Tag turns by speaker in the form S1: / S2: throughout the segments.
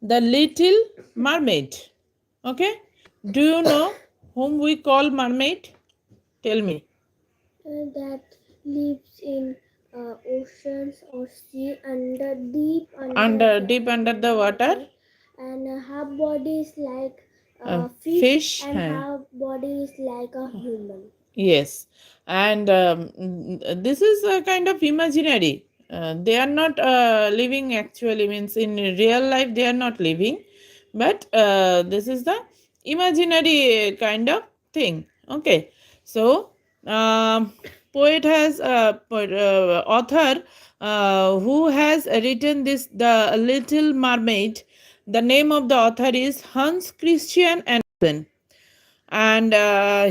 S1: The Little Mermaid. Okay. Do you know whom we call mermaid? Tell me.
S2: That lives in oceans or sea under
S1: Deep under the water.
S2: and have bodies like fish
S1: Fish.
S2: and have bodies like a human.
S1: Yes, and this is a kind of imaginary. They are not living actually, means in real life they are not living, but this is the imaginary kind of thing. Okay, so poet has author who has written this The Little Mermaid. The name of the author is Hans Christian Andersen, and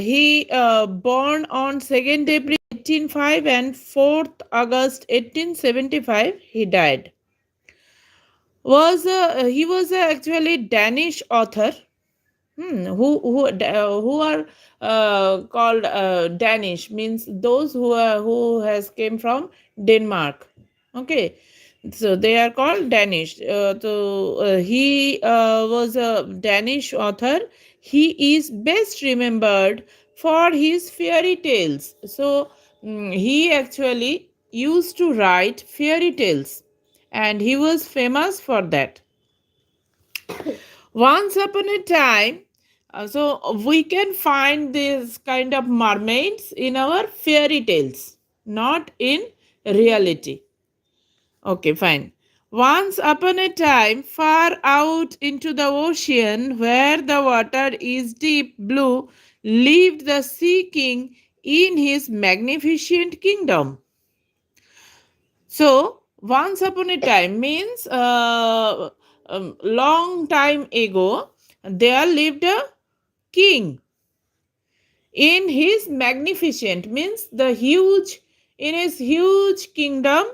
S1: he born on 2nd April 1805 and 4th August 1875 he died. Was He was actually Danish author, who are called Danish, means those who has came from Denmark. Okay, so they are called Danish. He was a Danish author. He is best remembered for his fairy tales. So he actually used to write fairy tales, and he was famous for that. Once upon a time, so we can find this kind of mermaids in our fairy tales, not in reality. Okay, fine. Once upon a time, far out into the ocean, where the water is deep blue, lived the sea king in his magnificent kingdom. So, once upon a time means long time ago, there lived a king in his magnificent, means the huge, in his huge kingdom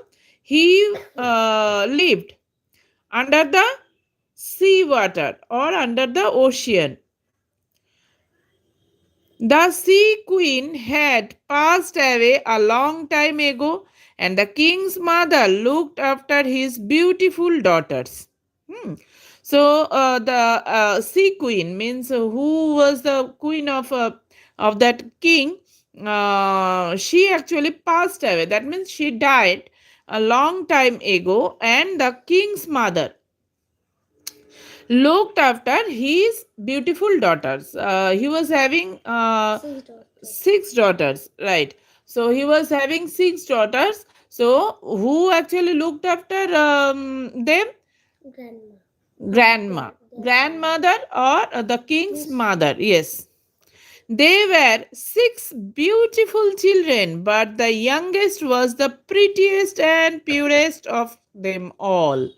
S1: he lived under the sea water or under the ocean. The sea queen had passed away a long time ago, and the king's mother looked after his beautiful daughters. So the sea queen means who was the queen of that king. She actually passed away. That means she died a long time ago, and the king's mother looked after his beautiful daughters. He was having six daughters, right? So he was having six daughters. So who actually looked after them?
S2: Grandma.
S1: Grandma, grandmother, or the king's mother. Yes, they were six beautiful children, but the youngest was the prettiest and purest of them all.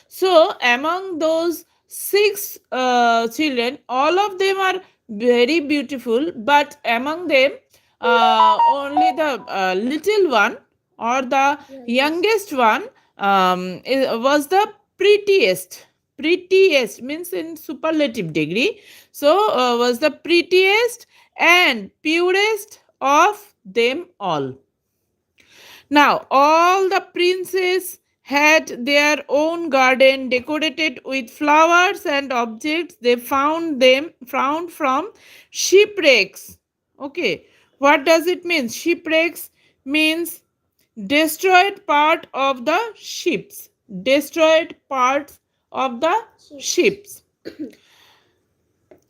S1: So, among those six children, all of them are very beautiful, but among them, only the little one or the youngest one was the prettiest. Prettiest means in superlative degree. So, was the prettiest and purest of them all. Now, all the princes had their own garden decorated with flowers and objects they found from shipwrecks. Okay, what does it mean? Shipwrecks means destroyed part of the ships. Destroyed parts of the ships.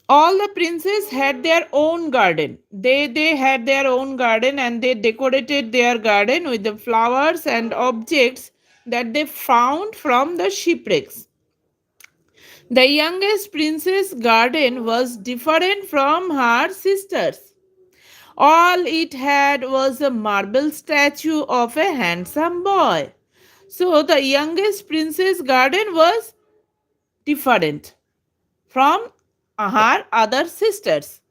S1: All the princes had their own garden. They had their own garden, and they decorated their garden with the flowers and objects that they found from the shipwrecks. The youngest princess' garden was different from her sisters. All it had was a marble statue of a handsome boy. So the youngest princess' garden was different from her other sisters.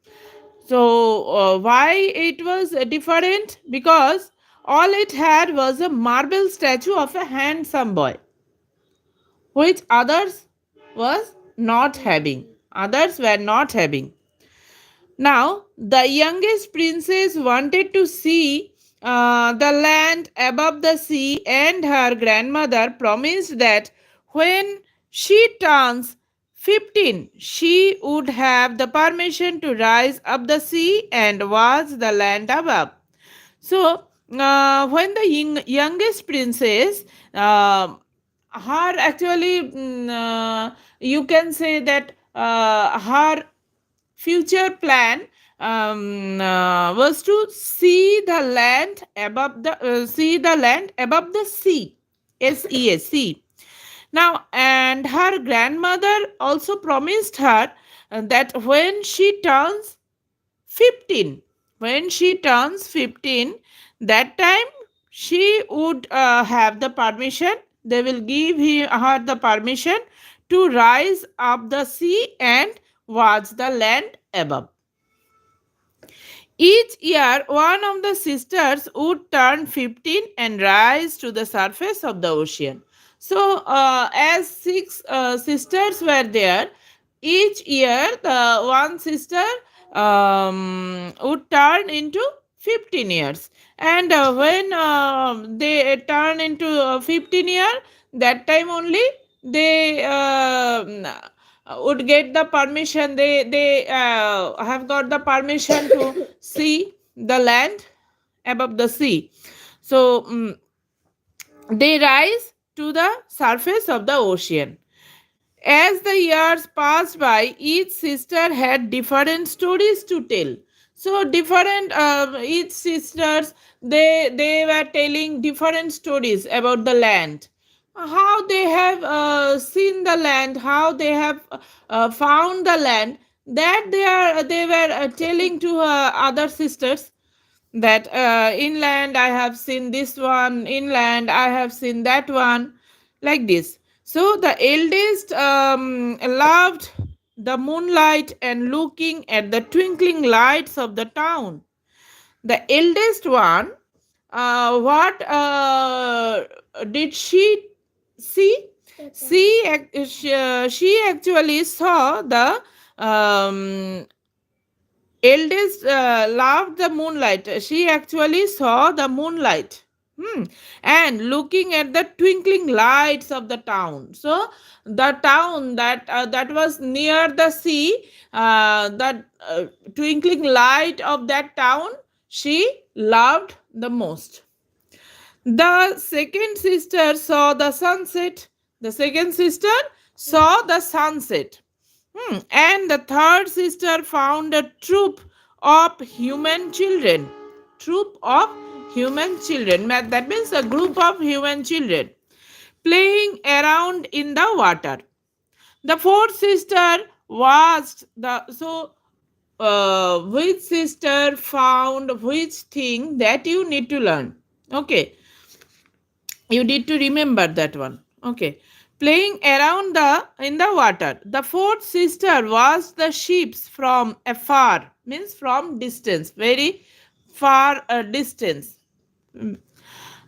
S1: So, why it was different? Because all it had was a marble statue of a handsome boy, which others was not having. Others were not having. Now, the youngest princess wanted to see the land above the sea, and her grandmother promised that when she turns 15. She would have the permission to rise up the sea and watch the land above. So, when the youngest princess, her actually, you can say that her future plan was to see the land above the sea. SEA. Now, and her grandmother also promised her that when she turns 15, that time she would have the permission, they will give her the permission to rise up the sea and watch the land above. Each year, one of the sisters would turn 15 and rise to the surface of the ocean. So, as six sisters were there, each year the one sister would turn into 15 years. And when they turn into 15 year, that time only they would get the permission, they have got the permission to see the land above the sea. So they rise to the surface of the ocean. As the years passed by, each sister had different stories to tell. So different each sisters, they were telling different stories about the land, how they have seen the land, how they have found the land, that they were telling to other sisters, that inland I have seen this one, inland I have seen that one, like this. So the eldest loved the moonlight and looking at the twinkling lights of the town. The eldest one, what did she see? She actually saw the eldest loved the moonlight. She actually saw the moonlight. And looking at the twinkling lights of the town. So the town that was near the sea, that twinkling light of that town, she loved the most. The second sister saw the sunset. The second sister saw the sunset. And the third sister found a troop of human children. Troop of human children. That means a group of human children playing around in the water. The fourth sister watched the which sister found which thing, that you need to learn. Okay, you need to remember that one. Okay, playing around the in the water. The fourth sister watched the ships from afar, means from distance, very far distance.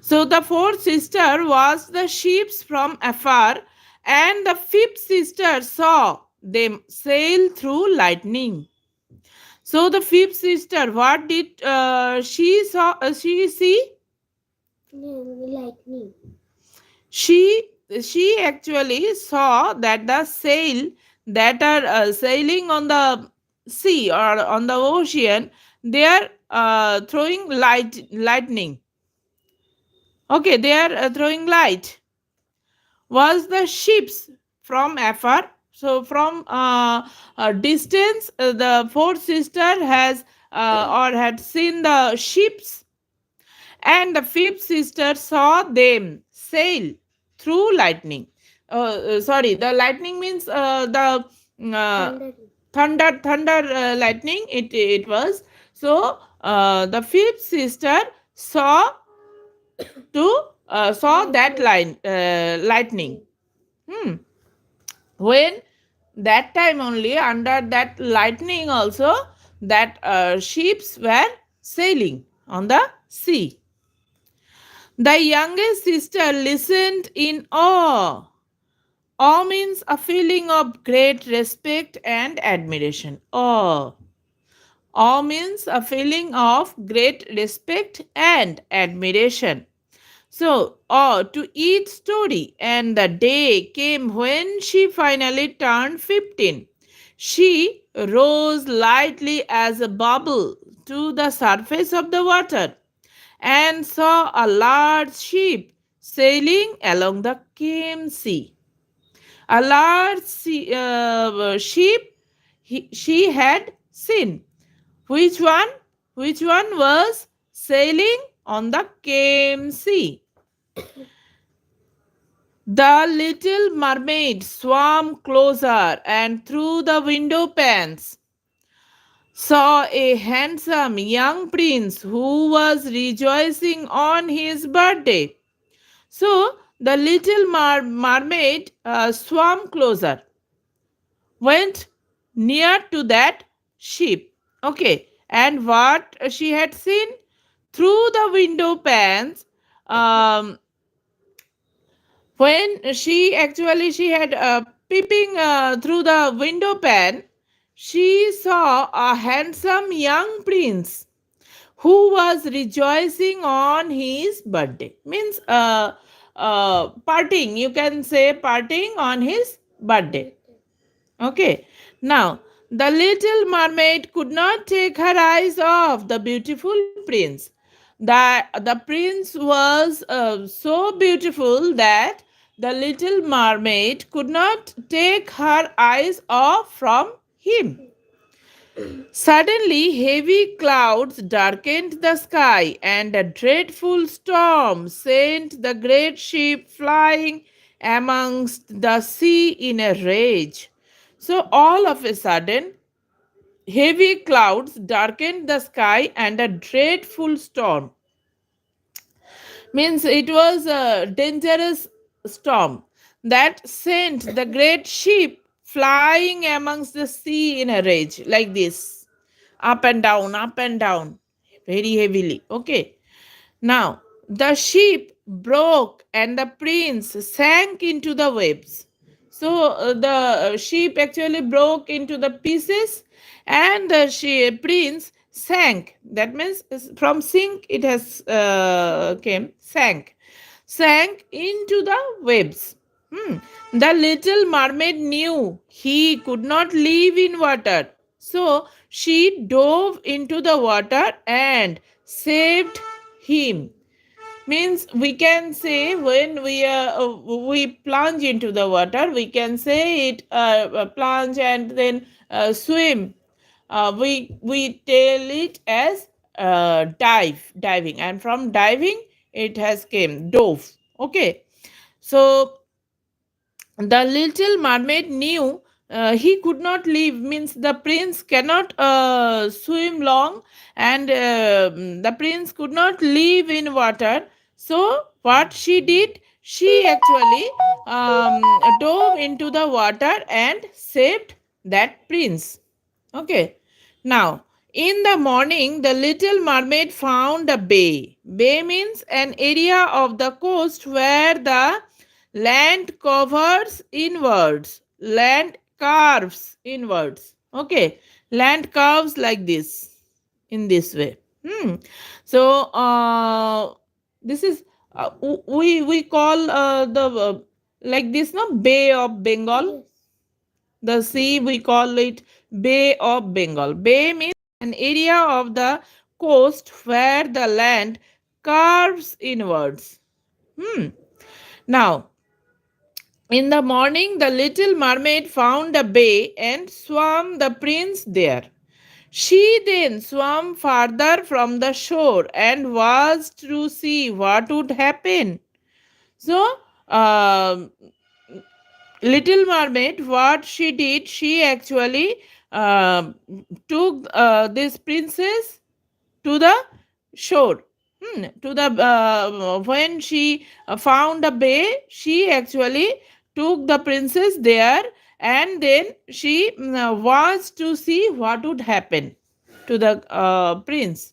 S1: So the fourth sister watched the ships from afar, and the fifth sister saw them sail through lightning. So the fifth sister, what did she see?
S2: Lightning.
S1: She actually saw that the sail that are sailing on the sea or on the ocean, they are throwing lightning. Okay, they are throwing light. Was the ships from afar? So from a distance, the fourth sister has or had seen the ships, and the fifth sister saw them sail through lightning. Sorry, the lightning means the thunder lightning. It was. So the fifth sister saw that lightning. When that time only, under that lightning also, that ships were sailing on the sea. The youngest sister listened in awe. Awe means a feeling of great respect and admiration. Awe. Awe means a feeling of great respect and admiration. So, or to each story, and the day came when she finally turned 15. She rose lightly as a bubble to the surface of the water and saw a large ship sailing along the calm sea. A large ship she had seen. Which one? Which one was sailing on the calm sea? The little mermaid swam closer and through the window panes saw a handsome young prince who was rejoicing on his birthday. So the little mermaid swam closer, went near to that ship. Okay, and what she had seen through the window panes, um, when she had peeping through the window pane, she saw a handsome young prince who was rejoicing on his birthday. Means parting, you can say parting on his birthday. Okay. Now, the little mermaid could not take her eyes off the beautiful prince. The prince was so beautiful that the little mermaid could not take her eyes off from him. Suddenly, heavy clouds darkened the sky, and a dreadful storm sent the great ship flying amongst the sea in a rage. So, all of a sudden, heavy clouds darkened the sky, and a dreadful storm, means it was a dangerous storm that sent the great ship flying amongst the sea in a rage, like this, up and down, very heavily. Okay. Now, the ship broke and the prince sank into the waves. So, the ship actually broke into the pieces and the prince sank. That means from sink it has came, sank into the waves. Hmm. The little mermaid knew he could not live in water. So she dove into the water and saved him. Means we can say when we plunge into the water, we can say it plunge and then swim. We tell it as diving, and from diving it has came dove. Okay, so the little mermaid knew he could not live, means the prince cannot swim long, and the prince could not live in water. So what she did, she actually dove into the water and saved that prince. Okay. Now, in the morning, the little mermaid found a bay. Bay means an area of the coast where the land covers inwards, land curves inwards. Okay, land curves like this, in this way. So, this is we call the like this, no, Bay of Bengal.
S2: Yes.
S1: The sea, we call it Bay of Bengal. Bay means an area of the coast where the land curves inwards. Hmm. Now, in the morning, the little mermaid found a bay and swam the prince there. She then swam farther from the shore and was to see what would happen. So, Little Mermaid, what she did, she actually took this princess to the shore. To the when she found a bay, she actually took the princess there, and then she was to see what would happen to the prince.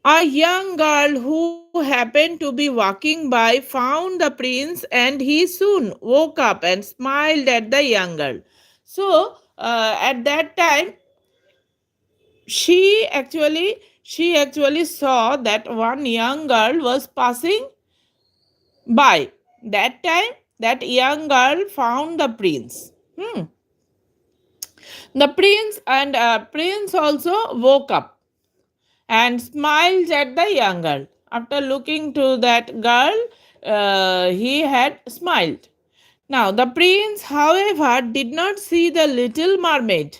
S1: A young girl who happened to be walking by found the prince, and he soon woke up and smiled at the young girl. So, at that time, she actually saw that one young girl was passing By that time, that young girl found the prince. The prince also woke up and smiled at the young girl. After looking to that girl, he had smiled. Now, the prince, however, did not see the little mermaid.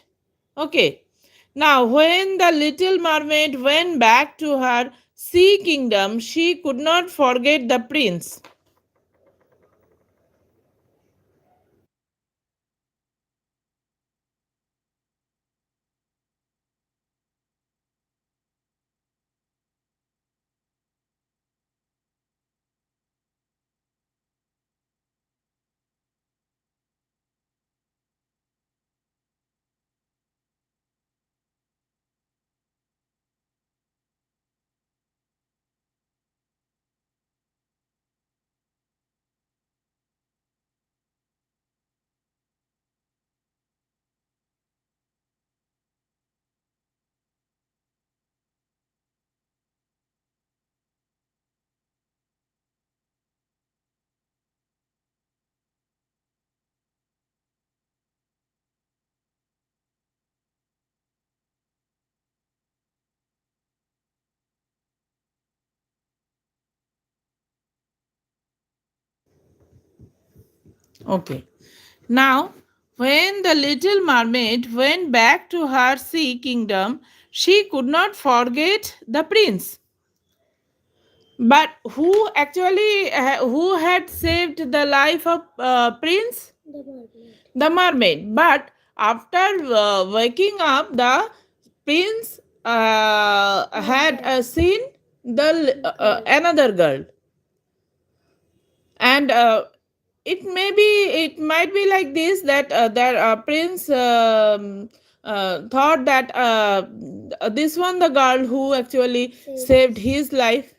S1: Okay. Now, when the little mermaid went back to her sea kingdom, she could not forget the prince. Okay. Now, when the little mermaid went back to her sea kingdom, she could not forget the prince. But who had saved the life of prince?
S2: The mermaid.
S1: The mermaid. But after waking up, the prince had seen the another girl, and it might be like this, that prince thought that this one the girl who actually saved his life.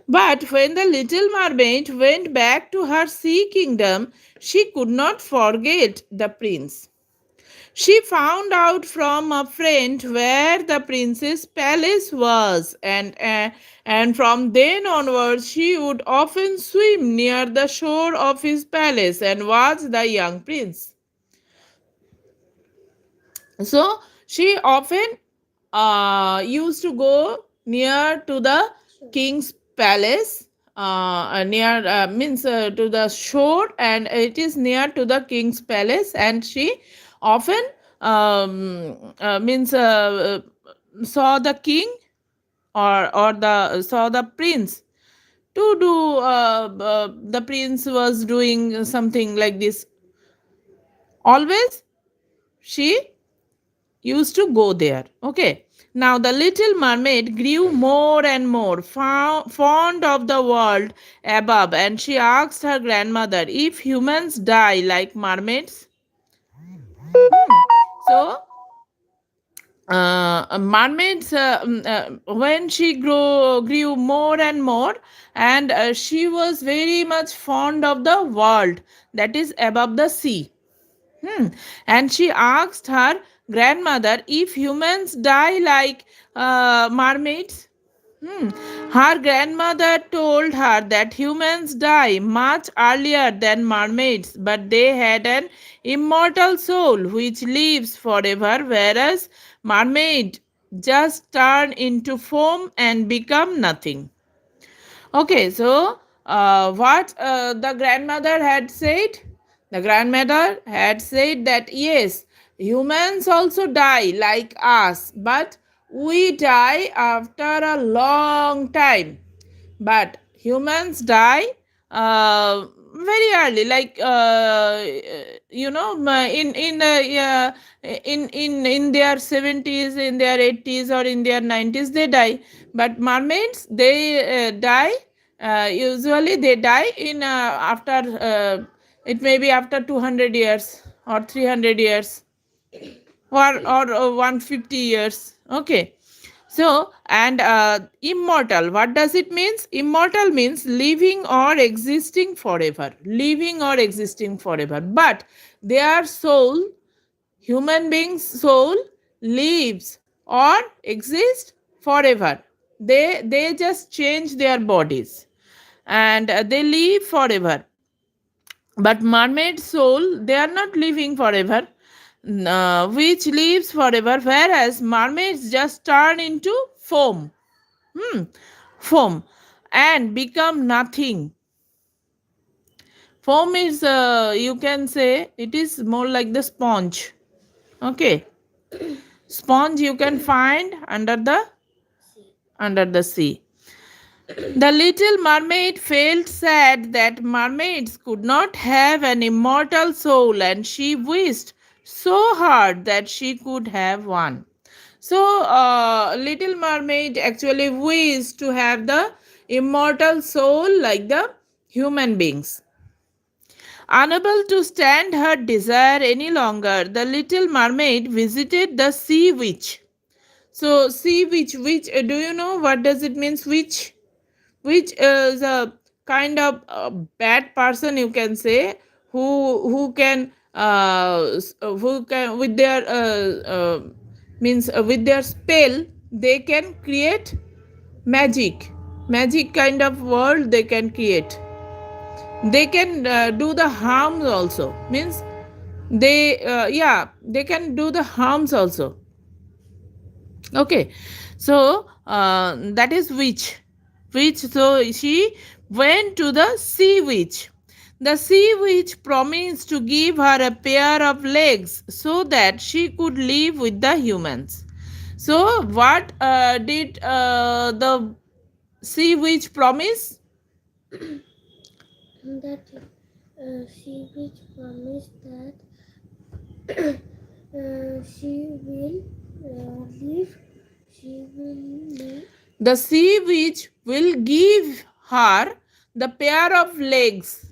S1: But when the little mermaid went back to her sea kingdom, she could not forget the prince. She found out from a friend where the prince's palace was, and from then onwards she would often swim near the shore of his palace and watch the young prince. So she often used to go near to the king's palace, near means to the shore, and it is near to the king's palace, and she often means saw the king, or the saw the prince to do the prince was doing something like this. Always she used to go there. Okay. Now the little mermaid grew more and more fond of the world above, and she asked her grandmother if humans die like mermaids. So, mermaids, when she grew more and more, and she was very much fond of the world that is above the sea. And she asked her grandmother if humans die like mermaids. Hmm. Her grandmother told her that humans die much earlier than mermaids, but they had an immortal soul which lives forever, whereas mermaid just turn into foam and become nothing. Okay, so what the grandmother had said? The grandmother had said that yes, humans also die like us, but we die after a long time. But humans die very early, like in their 70s, in their 80s, or in their 90s they die. But mermaids, they die, usually they die in after it may be after 200 years or 300 years, or 150 years. Okay. So, and immortal, what does it means? Immortal means living or existing forever. Living or existing forever. But their soul, human beings' soul, lives or exists forever. They just change their bodies. and they live forever. But mermaid soul, they are not living forever, which lives forever, whereas mermaids just turn into foam. Hmm. Foam and become nothing. Foam is, you can say, it is more like the sponge. Okay. Sponge you can find
S2: See.
S1: under the sea. The little mermaid felt sad that mermaids could not have an immortal soul, and she wished so hard that she could have one. So, Little Mermaid actually wished to have the immortal soul like the human beings. Unable to stand her desire any longer, the little mermaid visited the sea witch. So, sea witch, do you know what does it means? Which is a kind of bad person, you can say, who can who can with their means with their spell they can create magic kind of world they can create. They can do the harms also, means they yeah, they can do the harms also. Okay, so that is witch. So she went to the sea witch. The sea witch promised to give her a pair of legs so that she could live with the humans. So what did the sea witch promise?
S2: That she which promised that she will live. She will live.
S1: The sea witch will give her the pair of legs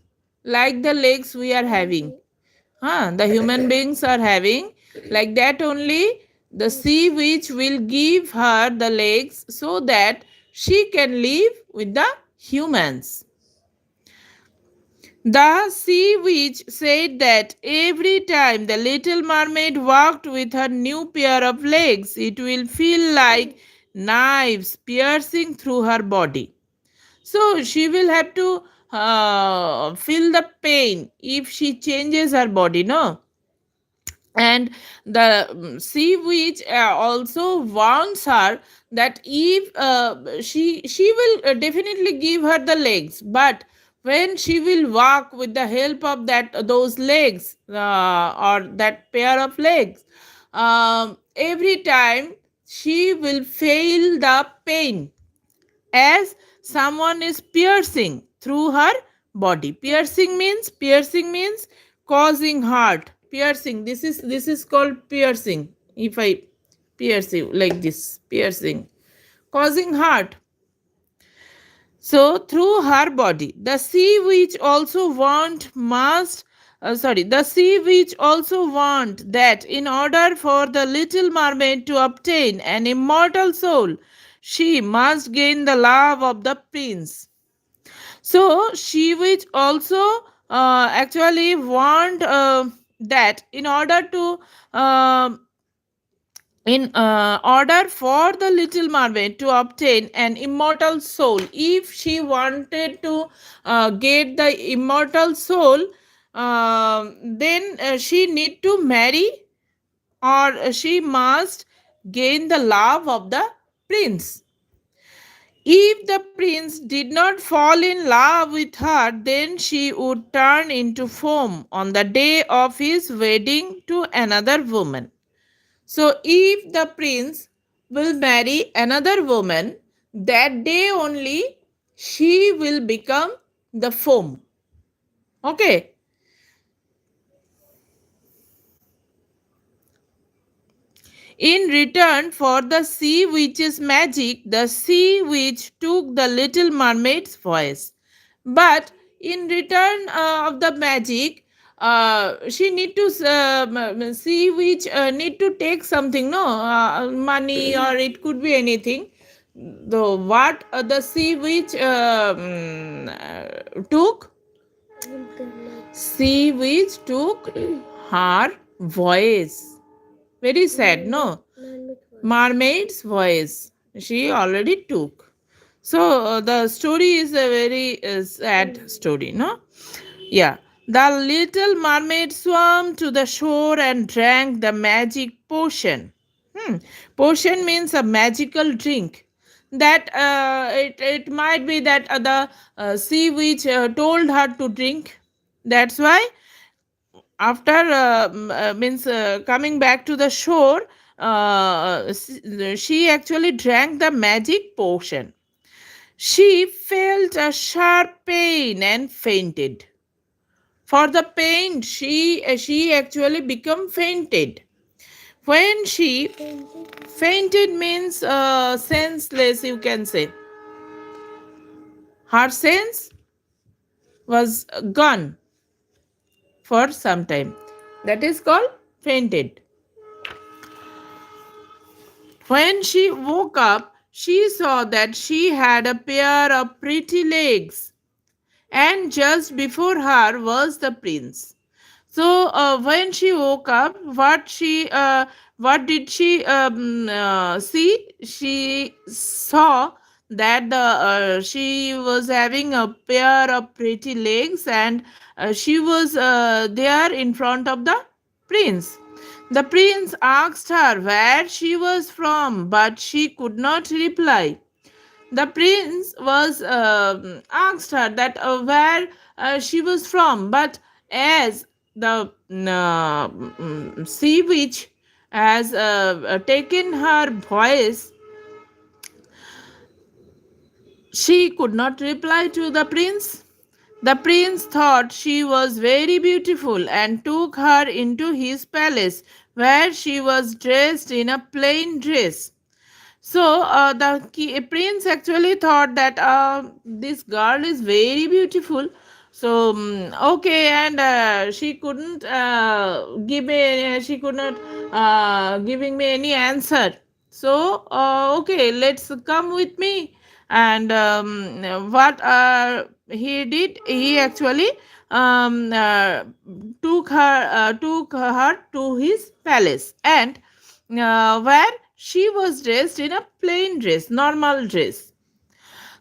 S1: like the legs we are having. The human beings are having like that only. The sea witch will give her the legs so that she can live with the humans. The sea witch said that every time the little mermaid walked with her new pair of legs, it will feel like knives piercing through her body. So she will have to feel the pain if she changes her body, no? And the sea witch also warns her that if she will definitely give her the legs, but when she will walk with the help of that those legs or that pair of legs, every time she will feel the pain as someone is piercing through her body. Piercing means causing hurt. Piercing, this is called piercing. If I pierce you like this, piercing, causing hurt. So through her body, the sea witch also want that in order for the little mermaid to obtain an immortal soul, she must gain the love of the prince. So she witch also actually want that in order for the little mermaid to obtain an immortal soul, if she wanted to get the immortal soul, then she need to marry, or she must gain the love of the prince. If the prince did not fall in love with her, then she would turn into foam on the day of his wedding to another woman. So, if the prince will marry another woman, that day only she will become the foam. Okay. In return for the sea witch's magic, the sea witch took the little mermaid's voice. But in return of the magic, she need to sea witch need to take something, no, money, or it could be anything. The what the sea witch took? Sea witch took her voice. Very sad, no? Mermaid's voice. She already took. So the story is a very sad story, no? Yeah. The little mermaid swam to the shore and drank the magic potion. Potion means a magical drink. That it might be that the sea witch told her to drink. That's why after means coming back to the shore, she actually drank the magic potion. She felt a sharp pain and fainted. For the pain, she actually become fainted. When she fainted means senseless, you can say. Her sense was gone for some time. That is called fainted. When she woke up, she saw that she had a pair of pretty legs, and just before her was the prince. So when she woke up, what did she see? She saw that she was having a pair of pretty legs, and she was there in front of the prince. The prince asked her where she was from, but she could not reply. The prince was asked her that where she was from, but as the sea witch has taken her voice, she could not reply to the prince. The prince thought she was very beautiful and took her into his palace, where she was dressed in a plain dress. So the prince actually thought that this girl is very beautiful. So okay, and she couldn't give me. She could not giving me any answer. So okay, let's come with me. And what he did, he actually took her to his palace, and where she was dressed in a plain dress, normal dress.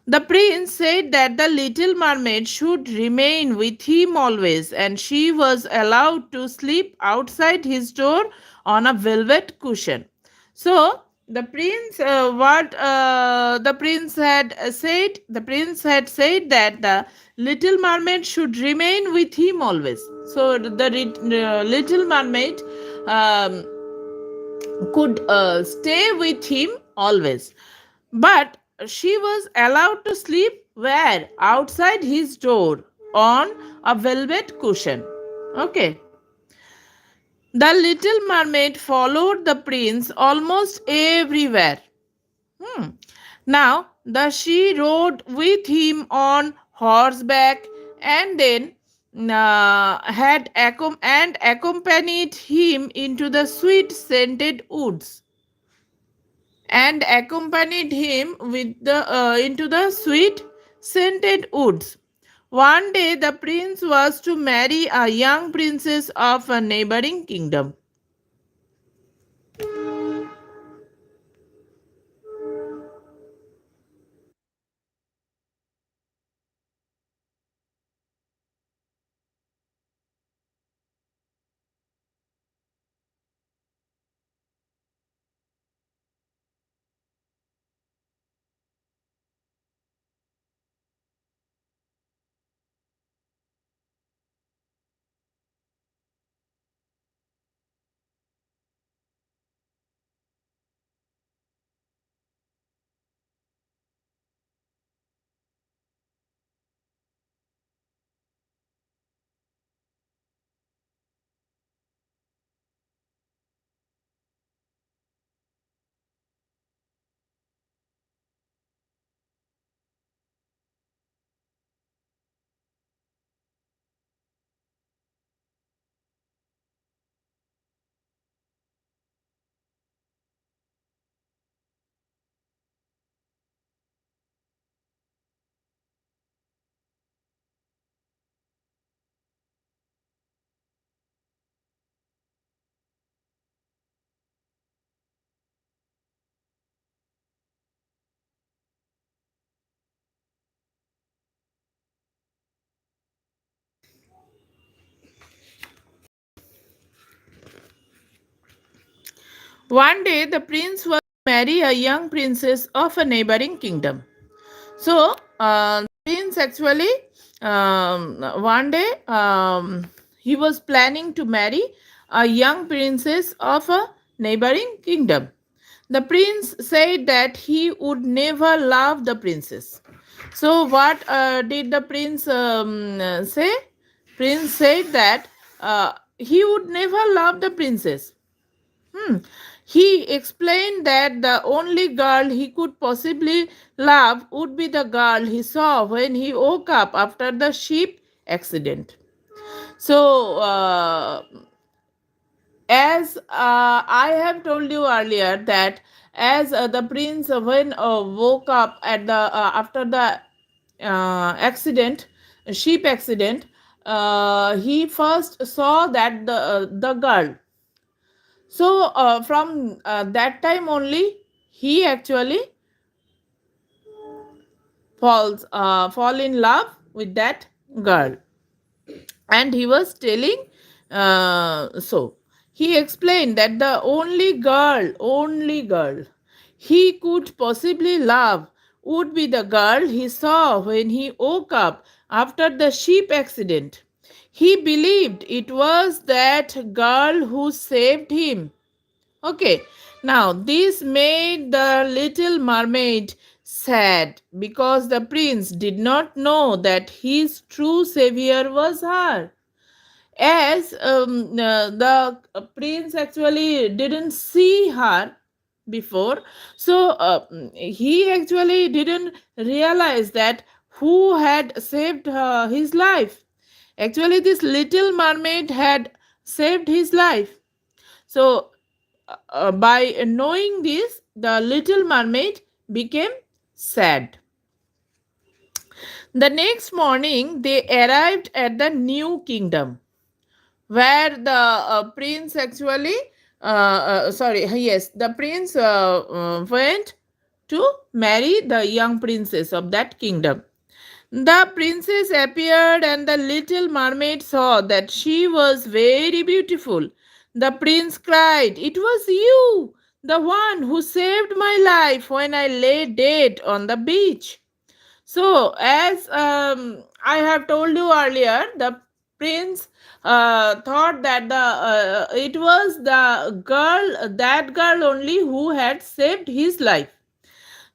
S1: The prince said that the little mermaid should remain with him always, and she was allowed to sleep outside his door on a velvet cushion. So the prince, what the prince had said, the prince had said that the little mermaid should remain with him always. So the little mermaid um, could stay with him always. But she was allowed to sleep where? Outside his door on a velvet cushion. Okay. The little mermaid followed the prince almost everywhere. Hmm. Now, she rode with him on horseback, and then and accompanied him into the sweet scented woods, and accompanied him with the into the sweet scented woods. One day the prince was to marry a young princess of a neighboring kingdom. One day the prince was to marry a young princess of a neighboring kingdom. So prince actually one day he was planning to marry a young princess of a neighboring kingdom. The prince said that he would never love the princess. So what did the prince say? Prince said that he would never love the princess. Hmm. He explained that the only girl he could possibly love would be the girl he saw when he woke up after the ship accident. So, as I have told you earlier, that as the prince when woke up at the after the accident, ship accident, he first saw that the girl. So from that time only, he actually fall in love with that girl, and he was telling so he explained that the only girl he could possibly love would be the girl he saw when he woke up after the ship accident. He believed it was that girl who saved him. Okay, now this made the little mermaid sad because the prince did not know that his true savior was her. As the prince actually didn't see her before, so he actually didn't realize that who had saved his life. Actually, this little mermaid had saved his life. So by knowing this, the little mermaid became sad. The next morning, they arrived at the new kingdom where the prince actually, yes, the prince went to marry the young princess of that kingdom. The princess appeared, and the little mermaid saw that she was very beautiful. The prince cried, "It was you, the one who saved my life when I lay dead on the beach." So, as I have told you earlier, the prince thought that it was that girl only who had saved his life.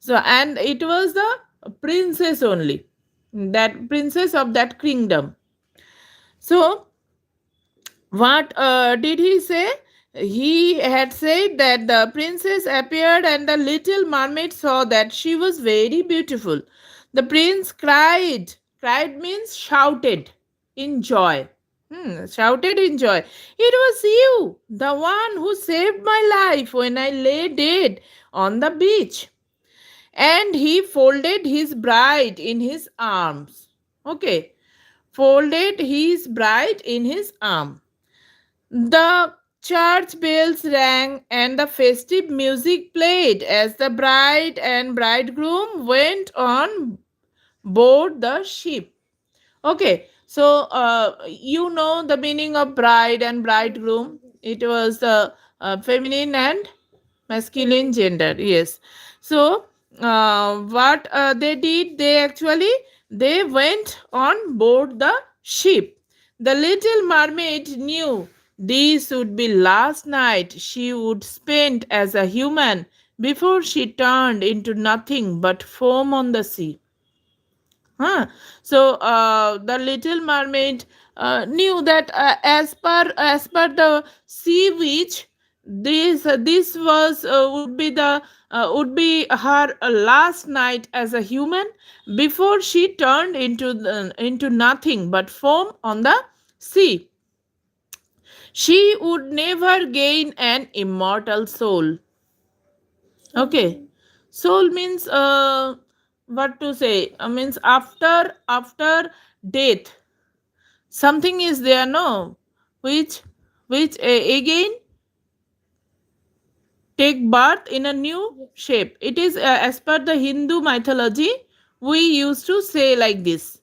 S1: So, and it was the princess only, that princess of that kingdom. So, what did he say? He had said that the princess appeared, and the little mermaid saw that she was very beautiful. The prince cried. Cried means shouted in joy. Shouted in joy. "It was you, the one who saved my life when I lay dead on the beach." And he folded his bride in his arms. Okay, folded his bride in his arm. The church bells rang and the festive music played as the bride and bridegroom went on board the ship. Okay, so you know the meaning of bride and bridegroom. It was the feminine and masculine gender. Yes. So what they did, they went on board the ship. The little mermaid knew this would be last night she would spend as a human before she turned into nothing but foam on the sea. So the Little Mermaid knew that as per the sea witch, this was would be her last night as a human before she turned into nothing but foam on the sea. She would never gain an immortal soul. Okay, soul means what to say? Means after death, something is there, no, which again take birth in a new shape. It is as per the Hindu mythology. We used to say like this.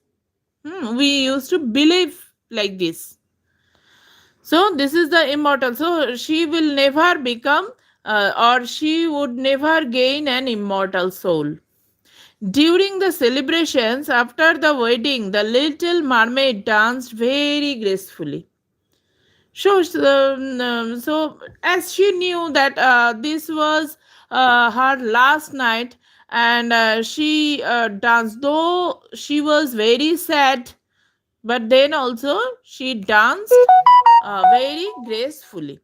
S1: We used to believe like this. So this is the immortal. So she will never become or she would never gain an immortal soul. During the celebrations after the wedding, the little mermaid danced very gracefully. So as she knew that this was her last night, and she danced, though she was very sad, but then also she danced very gracefully.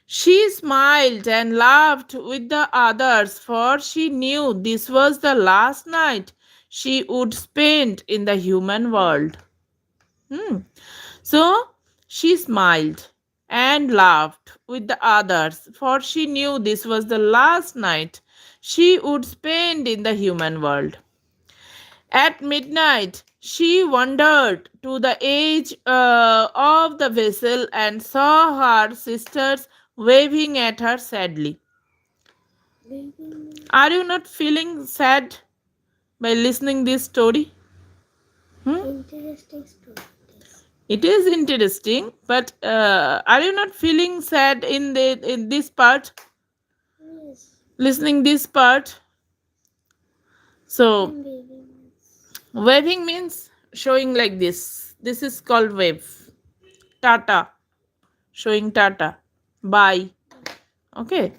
S1: She smiled and laughed with the others, for she knew this was the last night she would spend in the human world. Hmm. So she smiled and laughed with the others, for she knew this was the last night she would spend in the human world. At midnight, she wandered to the edge of the vessel and saw her sisters waving at her sadly. Are you not feeling sad by listening this story?
S2: Interesting story.
S1: It is interesting, but are you not feeling sad in this part?
S2: Yes.
S1: Listening this part. So
S2: Baby.
S1: waving means showing like this. This is called wave. Tata, showing tata. Bye. Okay.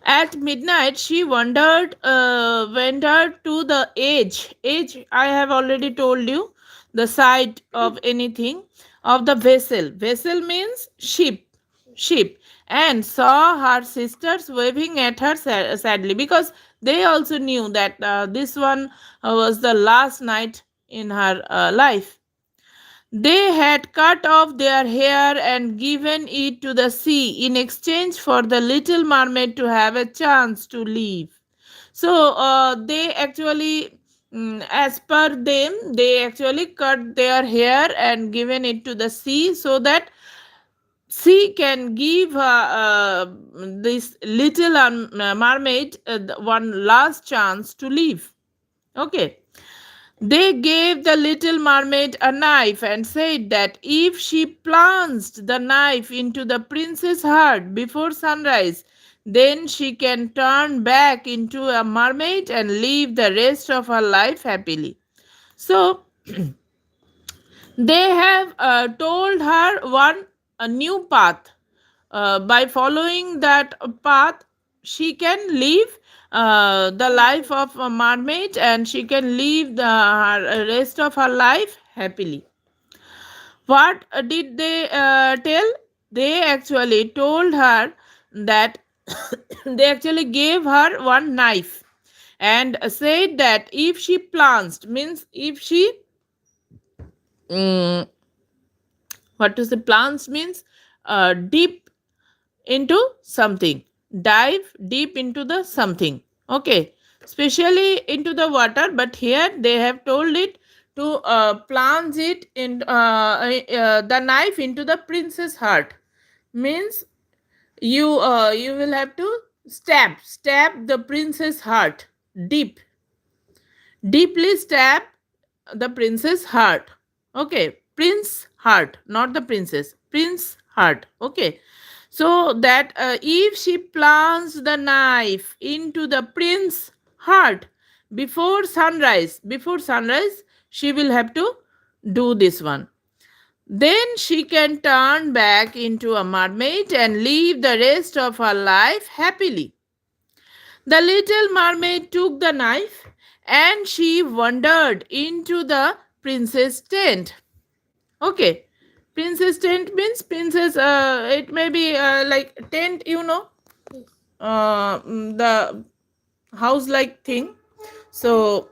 S1: At midnight, she wandered to the edge. Edge, I have already told you, the side of anything, of the vessel. Vessel means ship, ship, and saw her sisters waving at her sadly, because they also knew that this one was the last night in her life. They had cut off their hair and given it to the sea in exchange for the little mermaid to have a chance to live. So they actually, as per them, they actually cut their hair and given it to the sea, so that sea can give this little mermaid one last chance to live. Okay. They gave the little mermaid a knife and said that if she plunged the knife into the prince's heart before sunrise, then she can turn back into a mermaid and live the rest of her life happily. So they have told her one a new path. By following that path, she can live the life of a mermaid, and she can live the her rest of her life happily. What did they tell? They actually told her that they actually gave her one knife and said that if she plunged, means if she mm, what to say, plunge means deep into something, dive deep into the something, okay, especially into the water, but here they have told it to plunge it in the knife into the prince's heart, means you will have to stab the prince's heart, deeply stab the prince's heart. Okay, prince heart, not the princess, prince heart. Okay, so that if she plants the knife into the prince's heart before sunrise, she will have to do this one. Then she can turn back into a mermaid and live the rest of her life happily. The little mermaid took the knife and she wandered into the princess tent. Okay, princess tent means princess, it may be like tent, the house like thing. So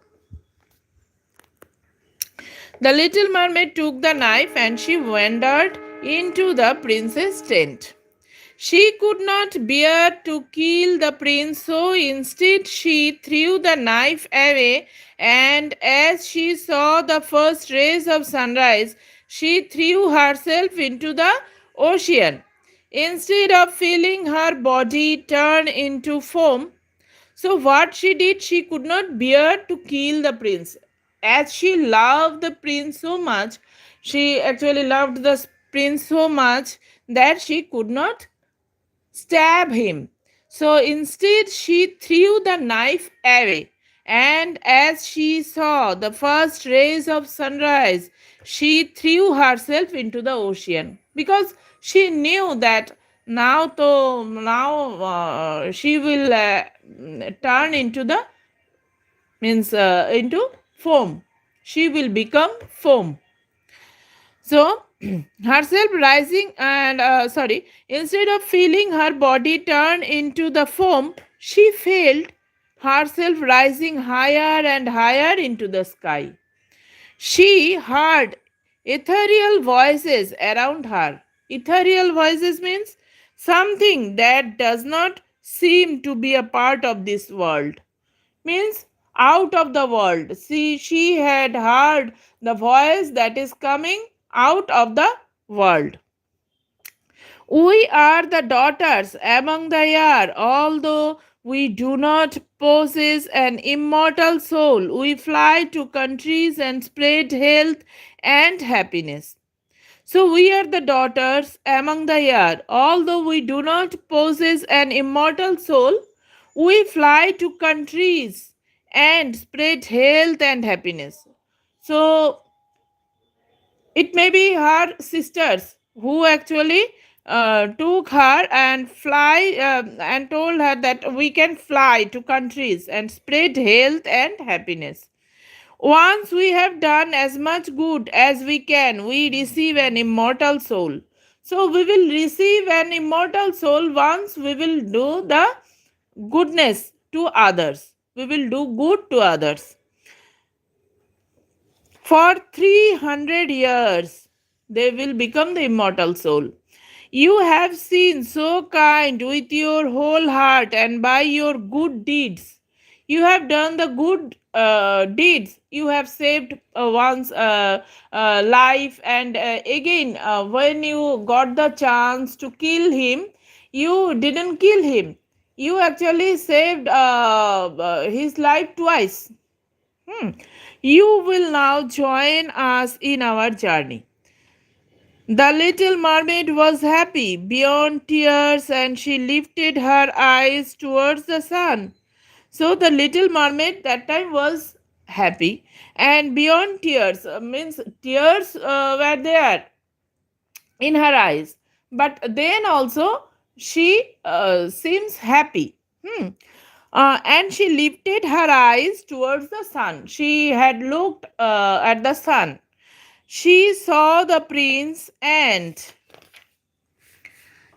S1: the little mermaid took the knife and she wandered into the princess tent. She could not bear to kill the prince, so instead she threw the knife away, and as she saw the first rays of sunrise, she threw herself into the ocean. Instead of feeling her body turn into foam, so what she did, she could not bear to kill the prince. As she loved the prince so much, she actually loved the prince so much that she could not stab him. So instead, she threw the knife away. And as she saw the first rays of sunrise, she threw herself into the ocean because she knew that now she will turn into the means into foam. She will become foam. So, herself rising and instead of feeling her body turn into the foam, she felt herself rising higher and higher into the sky. She heard ethereal voices around her. Ethereal voices means something that does not seem to be a part of this world, means out of the world. See, she had heard the voice that is coming out of the world. We are the daughters among the air, although we do not possess an immortal soul. We fly to countries and spread health and happiness. So we are the daughters among the air. Although we do not possess an immortal soul, we fly to countries and spread health and happiness. So it may be her sisters who actually took her and fly and told her that we can fly to countries and spread health and happiness. Once we have done as much good as we can, we receive an immortal soul. So we will receive an immortal soul once we will do the goodness to others. We will do good to others. For 300 years, they will become the immortal soul. You have seen so kind with your whole heart and by your good deeds. You have done the good deeds. You have saved one's life, and again, when you got the chance to kill him, you didn't kill him. You actually saved his life twice. Hmm. You will now join us in our journey. The little mermaid was happy beyond tears and she lifted her eyes towards the sun. So the little mermaid that time was happy and beyond tears means tears were there in her eyes, but then also she seems happy. And she lifted her eyes towards the sun. She had looked at the sun. She saw the prince and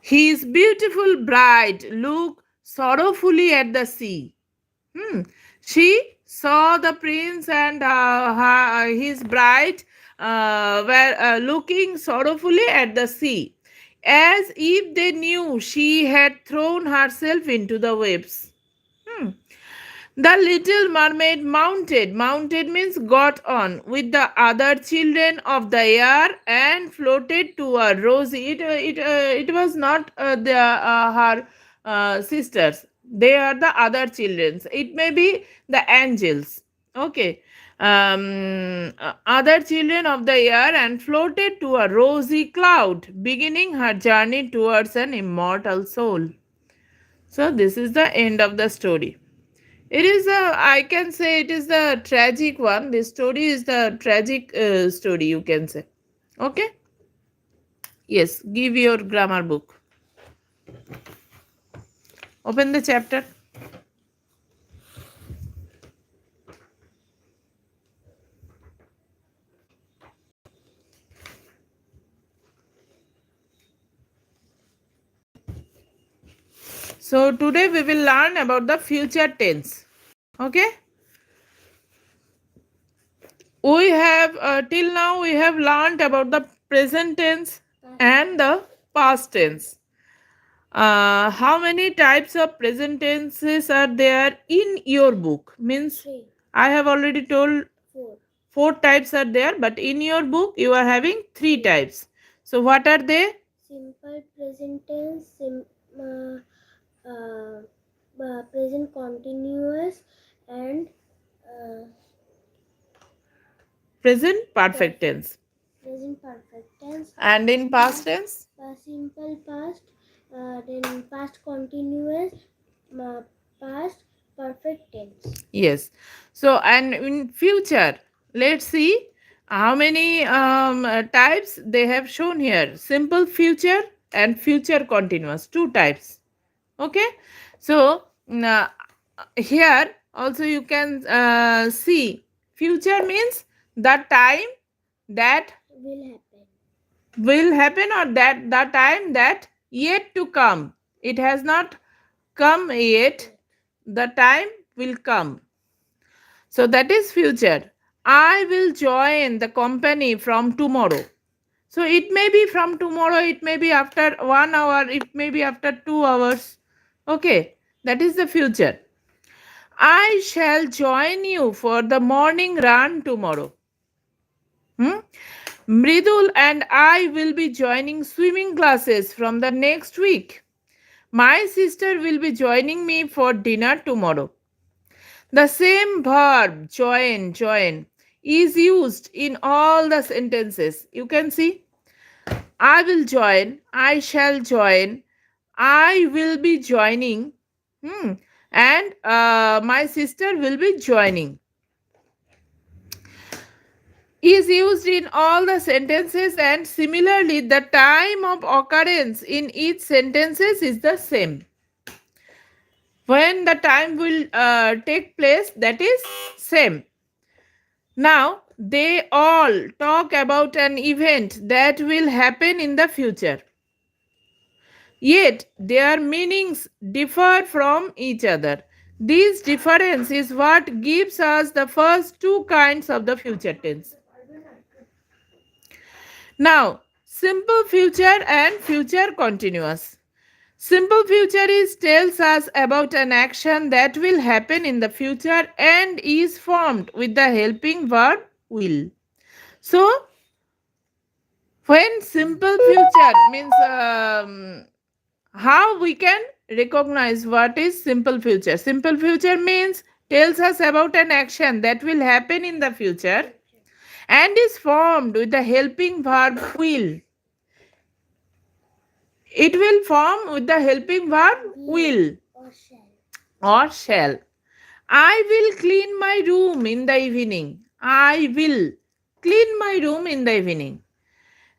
S1: his beautiful bride look sorrowfully at the sea. Hmm. She saw the prince and his bride were looking sorrowfully at the sea, as if they knew she had thrown herself into the waves. Hmm. The little mermaid mounted. Mounted means got on with the other children of the air and floated to a rosy. It was not her sisters. They are the other children. It may be the angels. Okay. Other children of the air and floated to a rosy cloud, beginning her journey towards an immortal soul. So, this is the end of the story. It is I can say it is the tragic one. This story is the tragic story, you can say. Okay? Yes, give your grammar book. Open the chapter. So, today we will learn about the future tense. Okay? We have, till now, we have learned about the present tense and the past tense. How many types of present tenses are there in your book? Means,
S2: Three,
S1: I have already told
S2: four.
S1: four types are there, but in your book you are having three types. So what are they?
S2: Simple present tense, present continuous, and uh,
S1: Present perfect tense.
S2: present perfect tense.
S1: And in past tense?
S2: Simple past, then past continuous,
S1: Yes. So, and in future, let's see how many types they have shown here. Simple future and future continuous. Two types. Okay. So, here also you can see future means the time that
S2: Will happen.
S1: will happen, or that the time that yet to come. It has not come yet.
S2: Yet.
S1: The time will come. So that is future. I will join the company from tomorrow. So it may be from tomorrow, it may be after 1 hour, it may be after 2 hours. Okay, that is the future. I shall join you for the morning run tomorrow. Hmm? Mridul and I will be joining swimming classes from the next week. My sister will be joining me for dinner tomorrow. The same verb, join, is used in all the sentences. You can see, I will join, I shall join, I will be joining, hmm, and my sister will be joining. Is used in all the sentences, and similarly, the time of occurrence in each sentences is the same. When the time will take place, that is same. Now, they all talk about an event that will happen in the future. Yet, their meanings differ from each other. This difference is what gives us the first two kinds of the future tense. Now, simple future and future continuous. Simple future is tells us about an action that will happen in the future and is formed with the helping verb will. So, when simple future means how we can recognize what is simple future. Simple future means tells us about an action that will happen in the future and is formed with the helping verb will. It will form with the helping verb will
S2: Or shall.
S1: or shall. I will clean my room in the evening. I will clean my room in the evening.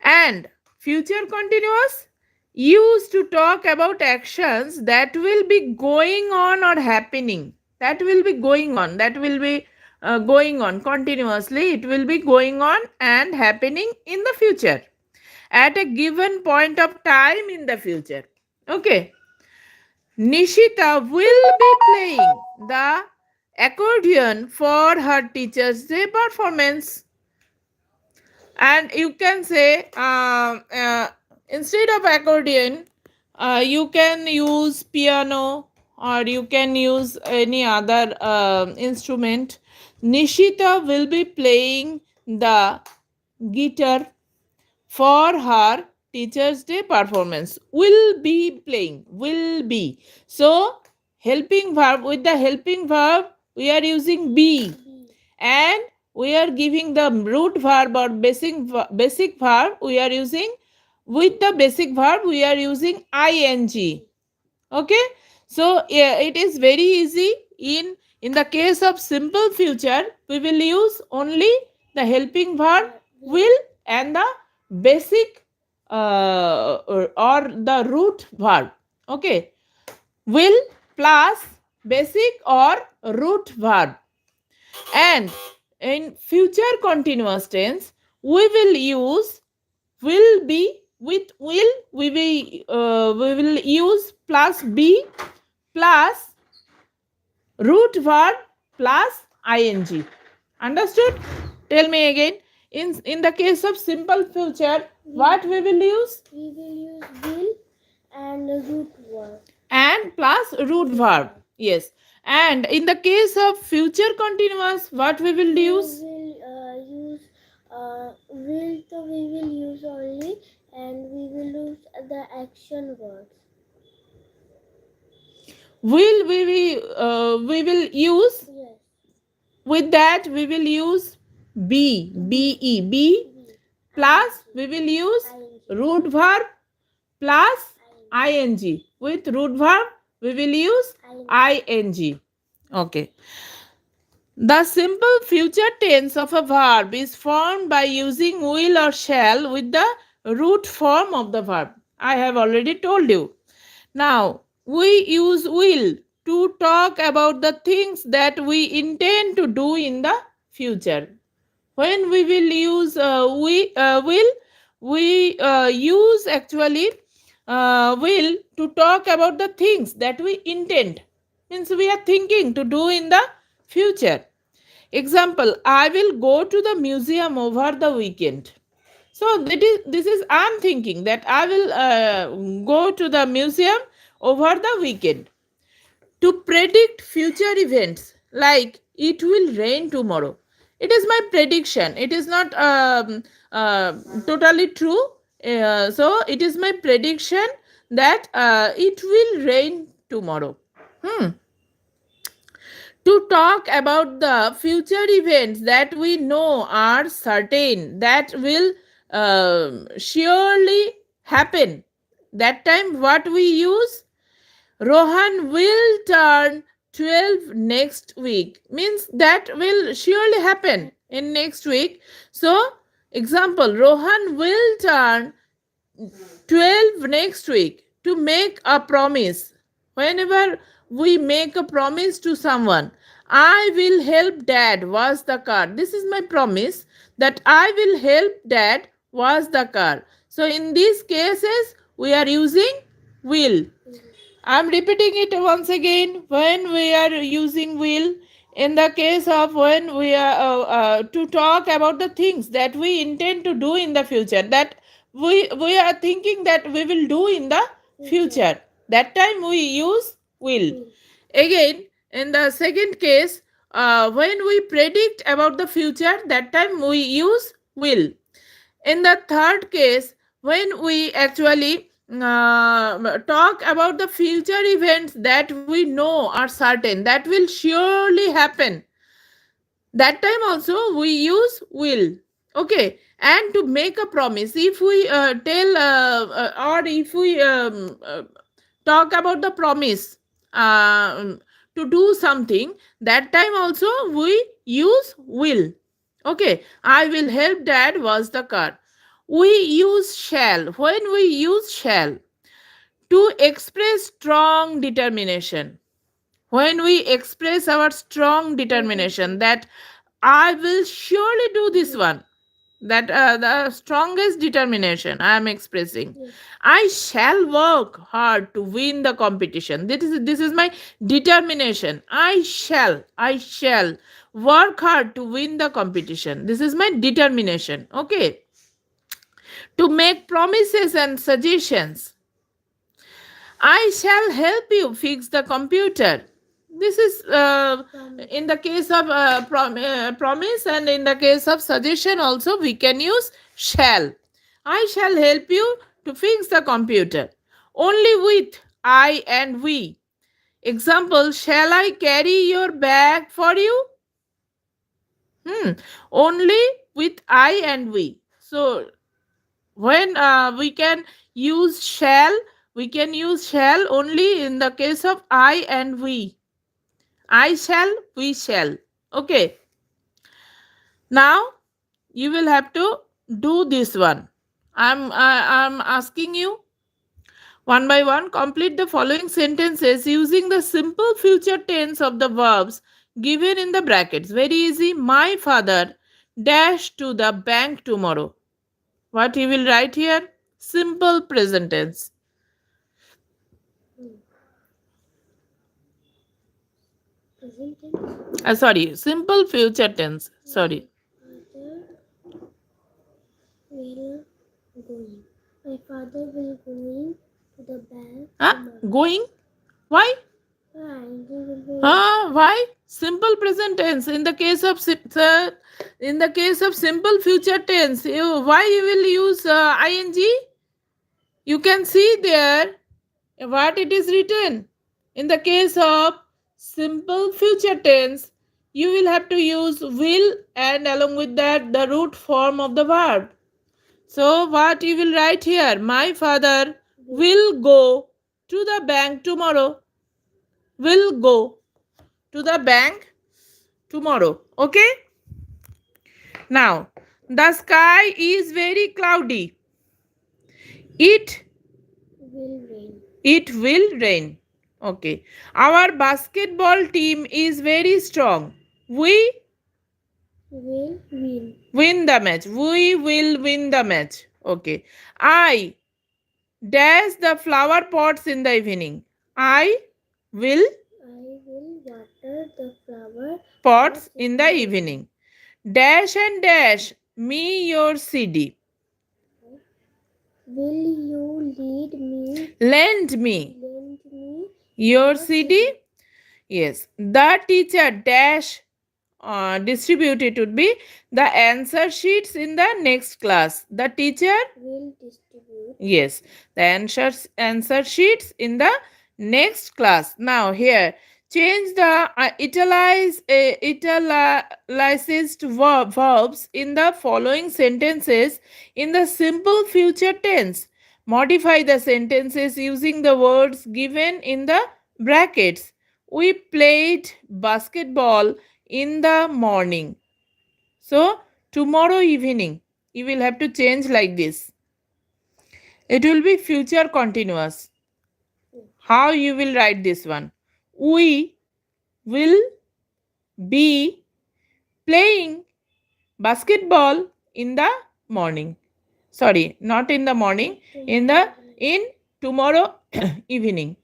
S1: And future continuous used to talk about actions that will be going on or happening. That will be going on. That will be going on continuously. It will be going on and happening in the future at a given point of time in the future. Okay. Nishita will be playing the accordion for her Teacher's Day performance. And you can say instead of accordion, you can use piano or you can use any other instrument. Nishita will be playing the guitar for her Teacher's Day performance. Will be playing, will be. So, helping verb, with the helping verb, we are using be, and we are giving the root verb or basic verb, we are using, with the basic verb, we are using ing. Okay, so yeah, it is very easy. In the case of simple future, we will use only the helping verb will and the basic or the root verb. Okay, will plus basic or root verb. And in future continuous tense, we will use will be with will, we will use plus be plus root verb plus ing. Understood? Tell me again. In the case of simple future, what we will use?
S2: We will use will and root verb.
S1: And plus root verb. Yes. And in the case of future continuous, what we will use?
S2: We will use only, and we will use the action words.
S1: We will use,
S2: Yes.
S1: with that we will use be plus we will use root verb plus ing. With root verb we will use ing. Okay. The simple future tense of a verb is formed by using will or shall with the root form of the verb. I have already told you. Now, we use will to talk about the things that we intend to do in the future. When we will use we use actually will to talk about the things that we intend, means we are thinking to do in the future. Example, I will go to the museum over the weekend. So this is I'm thinking that I will go to the museum over the weekend. To predict future events, like it will rain tomorrow, it is my prediction, it is not totally true. So it is my prediction that it will rain tomorrow. Hmm. To talk about the future events that we know are certain, that will surely happen, that time what we use, Rohan will turn 12 next week, means that will surely happen in next week. So example, Rohan will turn 12 next week. To make a promise, whenever we make a promise to someone, I will help dad wash the car, this is my promise that I will help dad wash the car. So in these cases we are using will. I'm repeating it once again. When we are using will, in the case of when we are to talk about the things that we intend to do in the future, that we are thinking that we will do in the future, that time we use will. Again, in the second case, when we predict about the future, that time we use will. In the third case, when we actually talk about the future events that we know are certain, that will surely happen, that time also we use will. Okay, and to make a promise, if we tell or if we talk about the promise to do something, that time also we use will. Okay, I will help dad wash the car. We use shall. When we use shall to express strong determination, when we express our strong determination that I will surely do this one, that the strongest determination I am expressing.
S2: Yes.
S1: I shall work hard to win the competition. This is my determination. I shall work hard to win the competition. This is my determination. Okay. To make promises and suggestions, I shall help you fix the computer. This is in the case of promise, and in the case of suggestion also we can use shall. I shall help you to fix the computer. Only with I and we. Example, shall I carry your bag for you? Only with I and we. So when we can use shall only in the case of I and we. I shall, we shall. Okay, now you will have to do this one. I'm asking you one by one. Complete the following sentences using the simple future tense of the verbs given in the brackets. Very easy. My father dash to the bank tomorrow. What you will write here? Simple present tense.
S2: Present tense.
S1: Sorry, simple future tense. Sorry.
S2: My father will going to the bank
S1: Huh?
S2: tomorrow.
S1: Going? Why?
S2: And he will be
S1: Why? Simple present tense. In the case of in the case of simple future tense, why you will use ing? You can see there what it is written. In the case of simple future tense, you will have to use will, and along with that the root form of the verb. So what you will write here? My father will go to the bank tomorrow. Will go to the bank tomorrow. Okay? Now, the sky is very cloudy. It
S2: Will rain.
S1: it will rain. Okay. Our basketball team is very strong. We
S2: Will win.
S1: win the match. We will win the match. Okay. I dash the flower pots in the evening. I will
S2: I will water the flower
S1: pots in the evening. Dash and dash me your CD.
S2: Will you lead me?
S1: Lend me
S2: Lend me
S1: your CD. Yes. The teacher dash distributed would be the answer sheets in the next class. The teacher,
S2: will distribute.
S1: yes, the answer sheets in the next class. Now here, change the italicized verbs in the following sentences in the simple future tense. Modify the sentences using the words given in the brackets. We played basketball in the morning. So, tomorrow evening, you will have to change like this. It will be future continuous. How you will write this one? We will be playing basketball in the morning. Sorry, not in the morning, in tomorrow evening.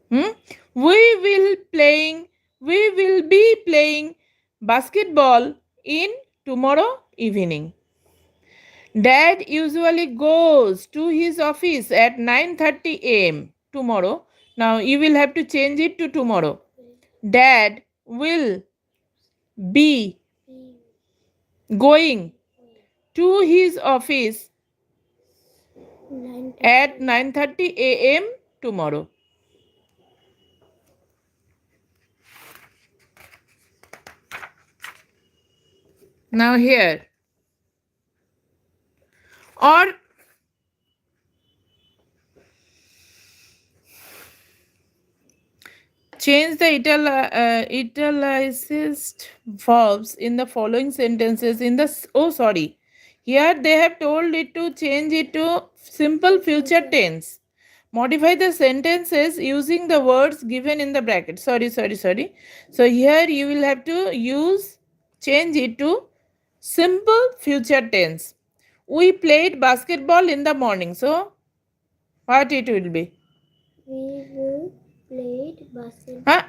S1: We will playing we will be playing basketball in tomorrow evening. Dad usually goes to his office at 9:30 a.m. tomorrow. Now you will have to change it to tomorrow. Dad will be going to his office at 9:30 a.m. tomorrow. Now here, or change the italicized verbs in the following sentences in the oh sorry, here they have told it to change it to simple future tense. Modify the sentences using the words given in the bracket. Sorry. So here you will have to change it to simple future tense. We played basketball in the morning. So what it will be?
S2: We will play basketball.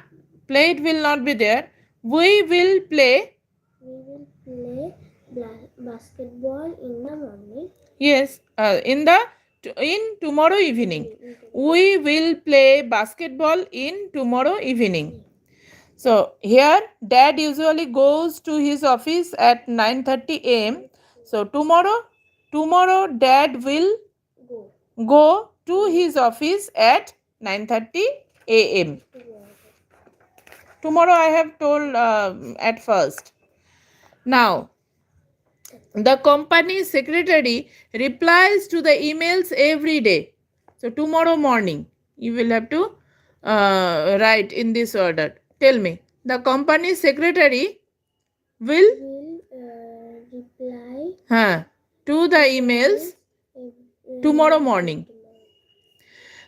S1: Played will not be there. We will play.
S2: We will play basketball in the morning.
S1: Yes, in tomorrow evening. We will play basketball in tomorrow evening. So here, Dad usually goes to his office at 9:30 a.m. So tomorrow, Dad will go to his office at 9:30 a.m. Tomorrow I have told at first. Now, the company secretary replies to the emails every day. So, tomorrow morning, you will have to write in this order. Tell me, the company secretary will
S2: reply
S1: to the emails tomorrow morning.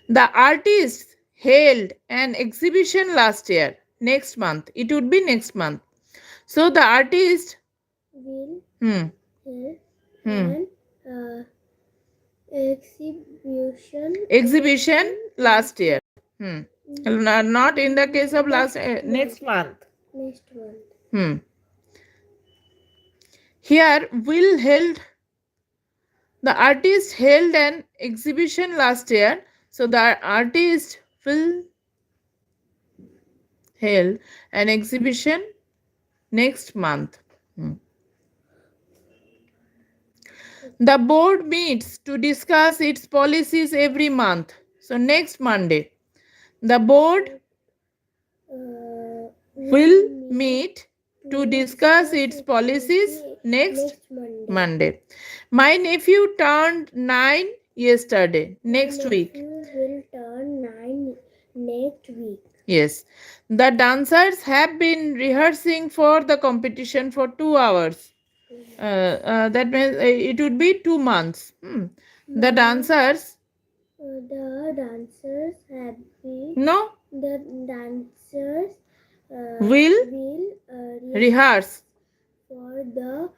S1: The artists held an exhibition last year. Next month. It would be next month. So, the artist
S2: will
S1: hmm,
S2: an
S1: exhibition last year. Not in the case of last next month.
S2: Next month.
S1: Here, the artist held an exhibition last year. So the artist will held an exhibition next month. The board meets to discuss its policies every month. So next Monday, the board will meet to discuss its policies next Monday. My nephew turned 9 yesterday. Next week.
S2: Will turn 9 next week.
S1: Yes. The dancers have been rehearsing for the competition for 2 hours. That means it would be 2 months. The dancers.
S2: The dancers have been.
S1: No.
S2: The dancers
S1: Will rehearse.
S2: For the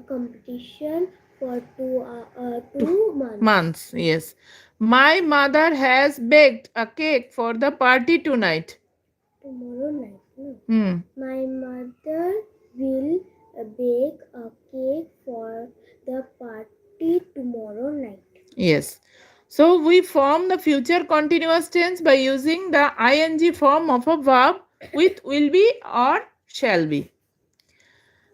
S2: competition for 2 months.
S1: Months, yes. My mother has baked a cake for the party tonight.
S2: Tomorrow night. No. My mother will bake a cake for the party tomorrow night.
S1: Yes. So we form the future continuous tense by using the ing form of a verb with will be or shall be.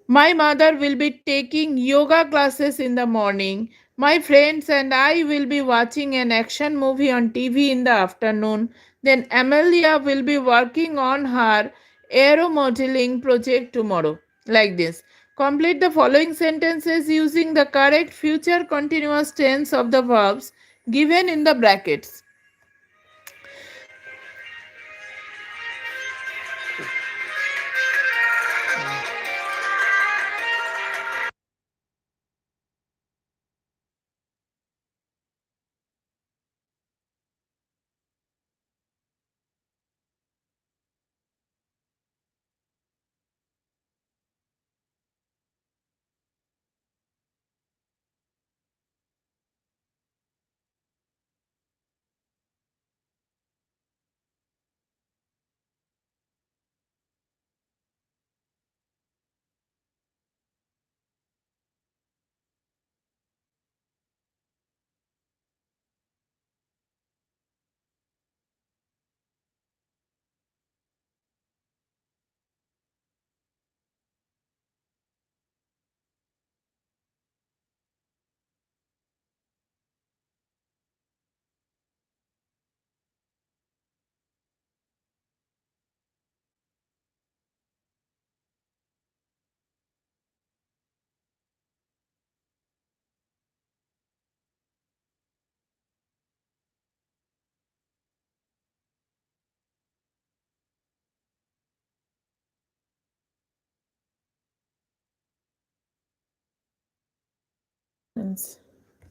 S1: My mother will be taking yoga classes in the morning. My friends and I will be watching an action movie on TV in the afternoon. Then Amelia will be working on her aeromodeling project tomorrow. Like this. Complete the following sentences using the correct future continuous tense of the verbs given in the brackets.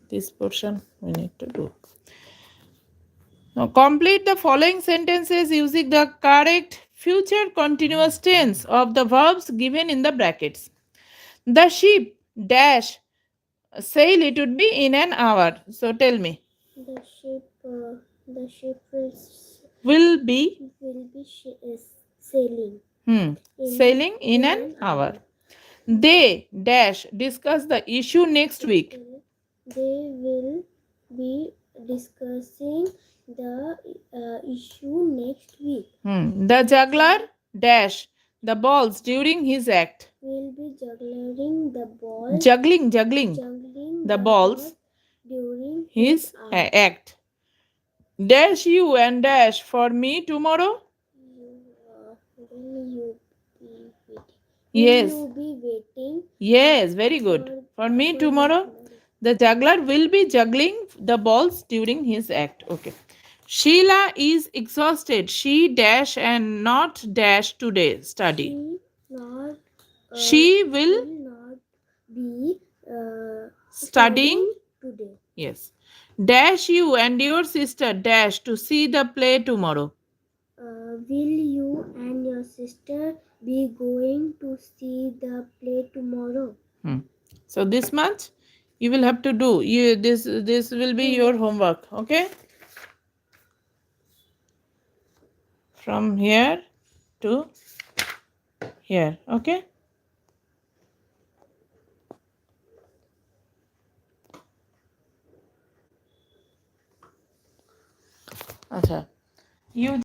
S1: This portion we need to do. Now complete the following sentences using the correct future continuous tense of the verbs given in the brackets. The ship dash sail it would be in an hour. So tell me.
S2: The ship will be sailing.
S1: Sailing in an hour. They dash discuss the issue next week.
S2: They will be discussing the issue next week.
S1: The juggler dash the balls during his act.
S2: Will be juggling the balls.
S1: Juggling the balls
S2: during
S1: his act. Dash you and dash for me tomorrow.
S2: Will you be waiting?
S1: Yes.
S2: Will you be waiting?
S1: Yes, very good. For me tomorrow, the juggler will be juggling the balls during his act. Okay. Sheila is exhausted. She dash and not dash today. Study. She will
S2: Not be
S1: studying
S2: today.
S1: Yes. Dash you and your sister dash to see the play tomorrow.
S2: Will you and your sister be going to see the play tomorrow?
S1: So this much you will have to do. This will be your homework. Okay. From here to here. Okay. Acha. You